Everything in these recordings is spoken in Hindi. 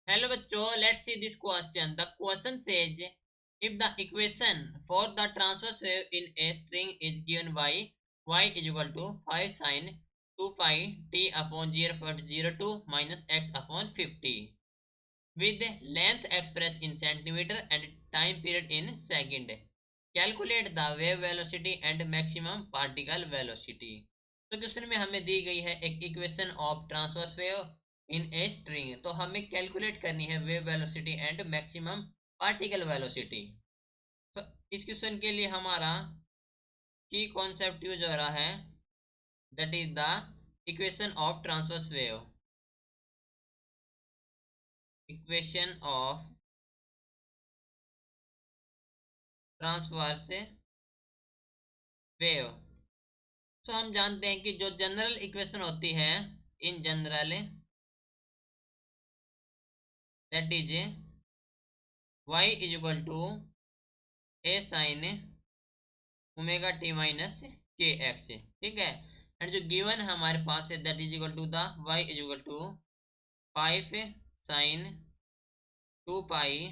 Hello bachcho, let's see this question. The question says if the equation for the transverse wave in a string is given by y is equal to 5 sine 2 pi t upon 0.02 minus x upon 50 with length expressed in centimeter and time period in second. Calculate the wave velocity and maximum particle velocity. तो क्वेश्चन में हमें दी गई है एक equation of transverse wave in a string, तो हमें कैलकुलेट करनी है wave velocity and maximum particle velocity. तो इस क्वेश्चन के लिए हमारा की कॉन्सेप्ट यूज हो रहा है, that is the equation of transverse wave. Equation of transverse wave. तो हम जानते हैं कि जो जनरल इक्वेशन होती है, in general that is y is equal to A sine omega T minus K X, ठीक है। एंड जो गिवन हमारे पास है that is equal to the y is equal to 5 sine 2 pi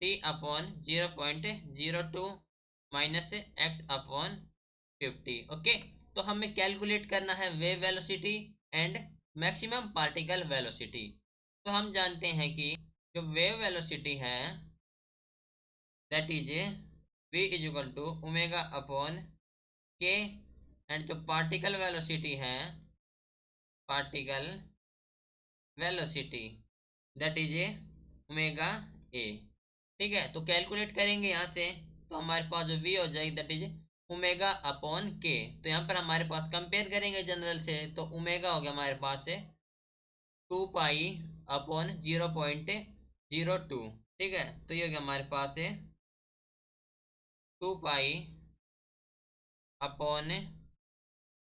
T upon 0.02 minus X upon 50। Okay, तो हमें कैलकुलेट करना है wave velocity and maximum particle velocity. तो हम जानते हैं कि जो वेव वेलोसिटी है that is v is equal to omega upon K, and जो पार्टिकल वेलोसिटी है, particle velocity that is omega A, ठीक है। तो कैलकुलेट करेंगे यहाँ से, तो हमारे पास जो v हो जाएगी दैट इज ओमेगा अपॉन के। तो यहाँ पर हमारे पास कंपेयर करेंगे जनरल से, तो ओमेगा हो गया हमारे पास है 2 पाई अपॉन 0.02, ठीक है। तो ये हो गया हमारे पास है 2 पाई अपॉन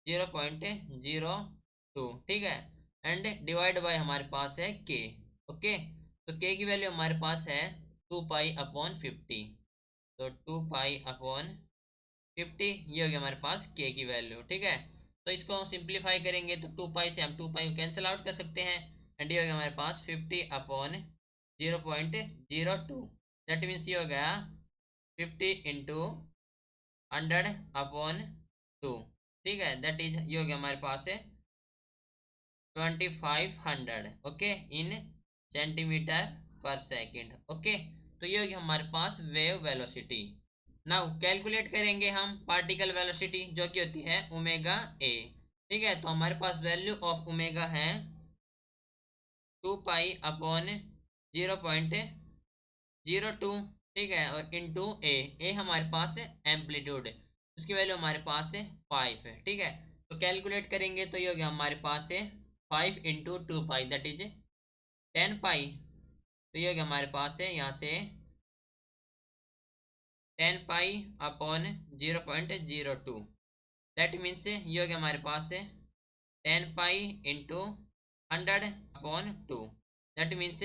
0.02, ठीक है। एंड डिवाइड बाय हमारे पास है के। ओके, तो के की वैल्यू हमारे पास है 2 पाई अपॉन 50। तो 2 पाई अपॉन 50 ये हो गया हमारे पास के की वैल्यू, ठीक है। तो इसको सिंप्लीफाई करेंगे तो 2 पाई से हम 2 पाई कैंसिल आउट कर सकते हैं, एंड ये हो गया हमारे पास 50 अपॉन 0.02। दैट मीन्स ये हो गया 50 इंटू 100 अपॉन 2, ठीक है। दैट इज ये हो गया हमारे पास है 2500, ओके, इन सेंटीमीटर पर सेकेंड। ओके, तो ये हो गया हमारे पास वेव वेलोसिटी। नाउ कैलकुलेट करेंगे हम पार्टिकल वेलोसिटी, जो कि होती है ओमेगा ए, ठीक है। तो हमारे पास वैल्यू ऑफ ओमेगा है 2 पाई अपॉन 0.02, ठीक है, और इंटू ए हमारे पास है एम्पलीट्यूड, उसकी वैल्यू हमारे पास है 5 है, ठीक है। तो कैलकुलेट करेंगे तो ये हो गया हमारे पास है 5 इंटू 2 पाई दैट इज 10 पाई। तो ये हो गया हमारे पास है यहाँ से 10 पाई अपॉन 0.02। दैट मीन्स ये हो गया हमारे पास है 10 pi into 100 upon 2। That means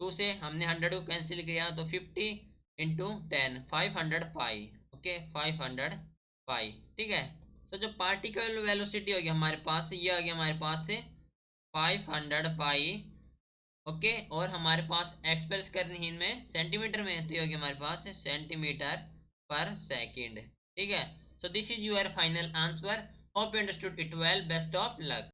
2 से हमने 100 को कैंसिल किया तो 50 इंटू 10 500 पाई, ओके, 500 पाई, ठीक है। सो जो पार्टिकल वेलोसिटी होगी हमारे पास, ये आ गया हमारे पास से 500 पाई, ओके। और हमारे पास एक्सप्रेस करनी है इनमें सेंटीमीटर में, तो ये होगी हमारे पास सेंटीमीटर पर सेकेंड, ठीक है। So this is your final answer. Hope you understood it well, best of luck.